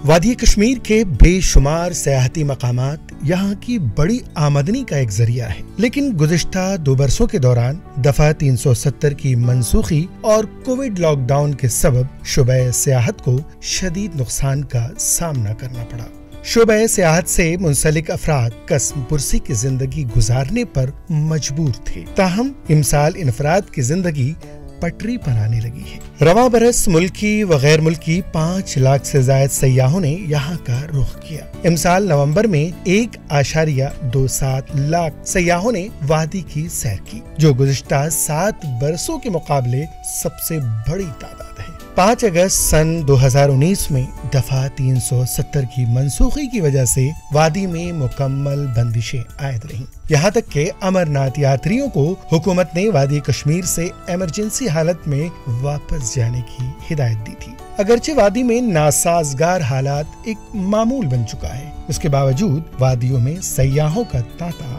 وادی کشمیر کے بے شمار سیاحتی مقامات یہاں کی بڑی آمدنی کا ایک ذریعہ ہے، لیکن گزشتہ 2 برسوں کے دوران دفعہ 370 کی منسوخی اور کووڈ لاک ڈاؤن کے سبب شعبہ سیاحت کو شدید نقصان کا سامنا کرنا پڑا۔ شعبہ سیاحت سے منسلک افراد قسم پرسی کی زندگی گزارنے پر مجبور تھے، تاہم امسال انفراد کی زندگی پٹری پر آنے لگی ہے۔ رواں برس ملکی و غیر ملکی 5 لاکھ سے زائد سیاحوں نے یہاں کا رخ کیا۔ امسال نومبر میں 1.27 لاکھ سیاحوں نے وادی کی سیر کی، جو گزشتہ 7 برسوں کے مقابلے سب سے بڑی تعداد ہے۔ 5 اگست سن 2019 میں دفعہ 370 کی منسوخی کی وجہ سے وادی میں مکمل بندشیں عائد رہیں، یہاں تک کہ امرناتھ یاتریوں کو حکومت نے وادی کشمیر سے ایمرجنسی حالت میں واپس جانے کی ہدایت دی تھی۔ اگرچہ وادی میں ناسازگار حالات ایک معمول بن چکا ہے، اس کے باوجود وادیوں میں سیاحوں کا تانتا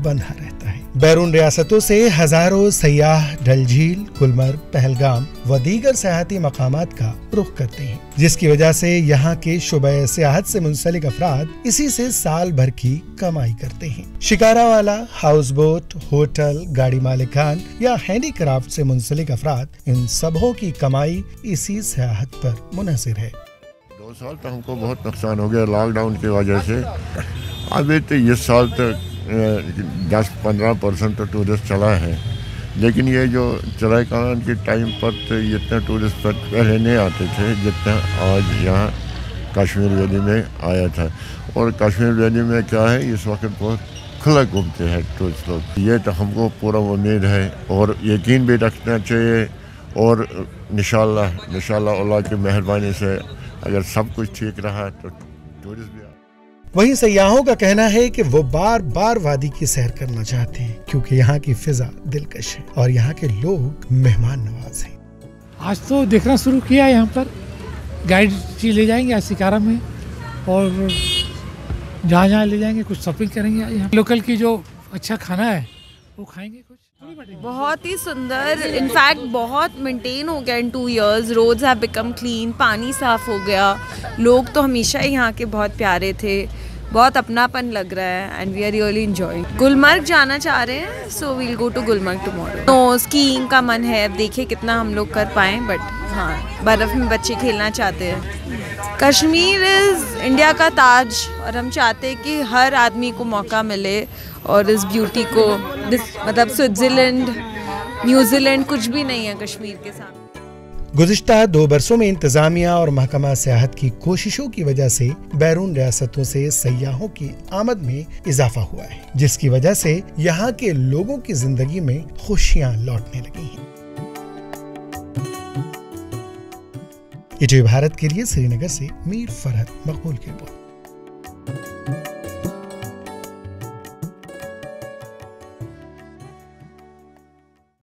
بندھا رہتا ہے۔ بیرون ریاستوں سے ہزاروں سیاح ڈل جھیل، گلمرگ، پہلگام و دیگر سیاحتی مقامات کا رخ کرتے ہیں، جس کی وجہ سے یہاں کے شعبہ سیاحت سے منسلک افراد اسی سے سال بھر کی کمائی کرتے ہیں۔ شکارہ والا، ہاؤس بوٹ، ہوٹل، گاڑی مالکان یا ہینڈی کرافٹ سے منسلک افراد، ان سبوں کی کمائی اسی سیاحت پر منحصر ہے۔ 2 سال تو ہم کو بہت نقصان ہو گیا لاک ڈاؤن کی وجہ سے۔ ابھی تو اس سال تک 10-15% تو ٹورسٹ چلا ہے، لیکن یہ جو چڑھائی کان کے ٹائم پر تو اتنے ٹورسٹ پہلے نہیں آتے تھے جتنا آج یہاں کشمیر ویلی میں آیا تھا۔ اور کشمیر ویلی میں کیا ہے، اس وقت بہت کھلا گھومتے ہیں ٹورسٹ لوگ۔ یہ تو ہم کو پورا امید ہے اور یقین بھی رکھنا چاہیے، اور انشاءاللہ اللہ کی مہربانی سے اگر سب کچھ ٹھیک رہا تو ٹورسٹ بھی وہیں سیاحوں کا کہنا ہے کہ وہ بار بار وادی کی سیر کرنا چاہتے ہیں، کیونکہ یہاں کی فضا دلکش ہے اور یہاں کے لوگ مہمان نواز ہیں۔ آج تو دیکھنا شروع کیا یہاں پر، گائیڈ لے جائیں گے شکارہ میں، اور جہاں لے جائیں گے کچھ شاپنگ کریں گے، یہاں لوکل کی جو اچھا کھانا ہے وہ کھائیں گے۔ کچھ بہت ہی سندر، انفیکٹ بہت مینٹین ہو گیا ان 2 years, roads have become clean, پانی صاف ہو گیا، لوگ تو ہمیشہ یہاں کے بہت پیارے تھے، بہت اپناپن لگ رہا ہے، and we are really enjoying. Gulmarg جانا چاہ رہے ہیں، so we'll go to Gulmarg tomorrow. تو اسکیئنگ کا من ہے، اب دیکھیں کتنا ہم لوگ کر پائیں، بٹ ہاں برف میں بچے کھیلنا چاہتے ہیں۔ کشمیر از انڈیا کا تاج، اور ہم چاہتے ہیں کہ ہر آدمی کو موقع ملے اور اس بیوٹی کو، مطلب سوئٹزرلینڈ، نیوزی لینڈ کچھ بھی نہیں ہے کشمیر کے سامنے۔ گزشتہ 2 برسوں میں انتظامیہ اور محکمہ سیاحت کی کوششوں کی وجہ سے بیرون ریاستوں سے سیاحوں کی آمد میں اضافہ ہوا ہے، جس کی وجہ سے یہاں کے لوگوں کی زندگی میں خوشیاں لوٹنے لگی ہیں۔ ETV بھارت کے لیے سری نگر سے میر فرحت مقبول کی رپورٹ۔